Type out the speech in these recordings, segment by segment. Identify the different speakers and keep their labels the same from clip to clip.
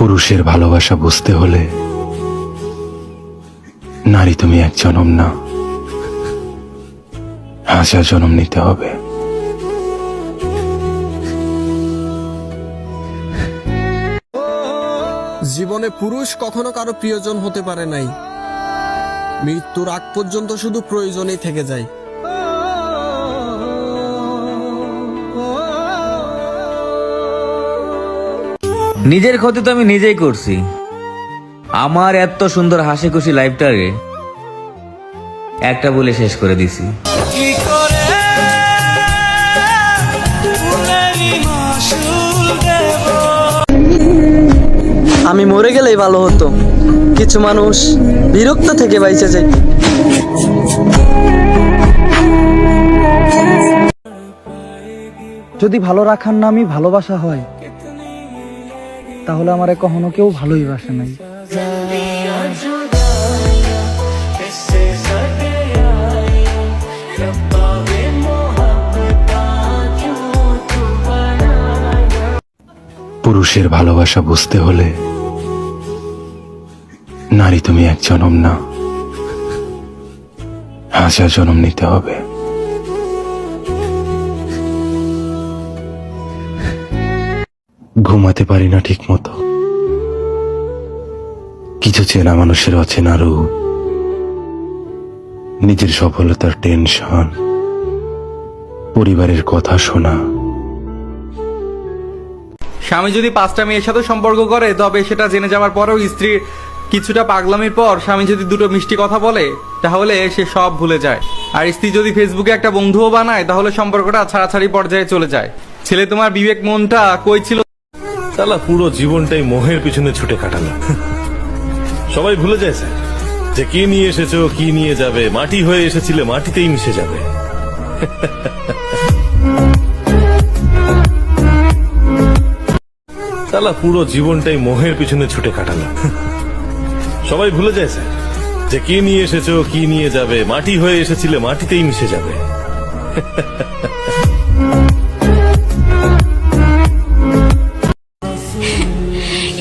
Speaker 1: পুরুষের ভালোবাসা বুঝতে হলে নারী তুমি এক জনম না, হাজার জনম নিতে হবে।
Speaker 2: জীবনে পুরুষ কখনো কারো প্রিয়জন হতে পারে নাই, মৃত্যুর আগ পর্যন্ত শুধু প্রয়োজনই থেকে যায়।
Speaker 3: নিজের ক্ষতি তো আমি নিজেই করছি। আমার এত সুন্দর হাসি খুশি লাইফটারে একটা বলে শেষ করে দিছি।
Speaker 4: আমি মরে গেলেই ভালো হতো, কিছু মানুষ বিরক্ত থেকে বাইচে যায়।
Speaker 5: যদি ভালো রাখার নামই ভালোবাসা হয়, তাহলে আমারে কখনো কেউ ভালোই বাসে নাই।
Speaker 1: পুরুষের ভালোবাসা বুঝতে হলে নারী তুমি এক জনম না, হাজার জনম নিতে হবে। ঘুমাতে পারি না ঠিক মতো, কিছু চেনা মানুষের অচেনা রূপ, নিজের সফলতার টেনশন, পরিবারের কথা শোনা।
Speaker 6: স্বামী যদি 5টা মেয়ের সাথে সম্পর্ক করে, তবে সেটা জেনে যাওয়ার পরেও স্ত্রীর কিছুটা পাগলামির পর স্বামী যদি দুটো মিষ্টি কথা বলে, তাহলে সে সব ভুলে যায়। আর স্ত্রী যদি ফেসবুকে একটা বন্ধুও বানায়, তাহলে সম্পর্কটা ছাড়াছাড়ি পর্যায়ে চলে যায়। ছেলে, তোমার বিবেক মনটা কই ছিল?
Speaker 7: শালা পুরো জীবনটাই মোহের পিছনে ছুটে কাটালো। সবাই ভুলে যায় স্যার যে কি নিয়ে এসেছো, কি নিয়ে যাবে। মাটি হয়ে এসেছিলে, মাটিতেই মিশে যাবে। শালা পুরো জীবনটাই মোহের পিছনে ছুটে কাটালো। সবাই ভুলে যায় স্যার যে কি নিয়ে এসেছো, কি নিয়ে যাবে। মাটি হয়ে এসেছিলে, মাটিতেই মিশে যাবে।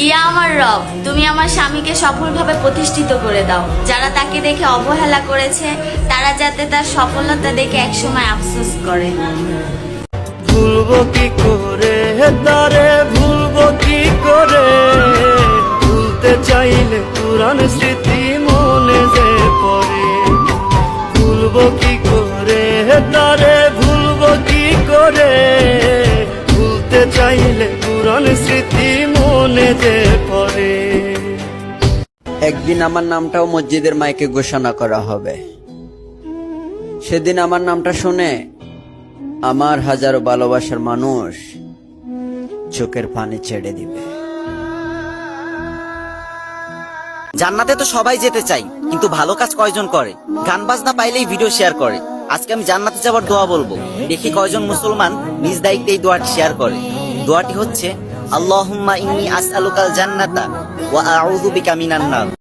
Speaker 8: ইয়া আমার রব, তুমি আমার স্বামীকে সফলভাবে প্রতিষ্ঠিত করে দাও। যারা তাকে দেখে অবহেলা করেছে, তারা যাতে তার সফলতা দেখে একসময় আফসোস করে।
Speaker 9: ভুলবো কি করে তারে, ভুলবো কি করে, ভুলতে চাইলে পুরান স্মৃতি মনে যে পড়ে। ভুলবো কি করে তারে, ভুলবো কি করে, ভুলতে চাইলে পুরান স্মৃতি মনে যে পড়ে।
Speaker 10: একদিন আমার নামটাও মসজিদের মাইকে ঘোষণা করা হবে। সেদিন আমার নামটা শুনে আমার হাজারো ভালোবাসার মানুষ চোখের পানি ছেড়ে দিবে।
Speaker 11: জান্নাতে তো সবাই যেতে চাই, কিন্তু ভালো কাজ কয়জন করে? গান বাজনা পাইলেই ভিডিও শেয়ার করে। আজকে আমি জান্নাতে যাবার দোয়া বলবো, দেখি কয়জন মুসলমান নিজ দায়িত্বে এই দোয়াটি শেয়ার করে। দোয়াটি হচ্ছে, আল্লাহুম্মা ইন্নী আসআলুকাল জান্নাতা ওয়া আউযু বিকা মিনান নার।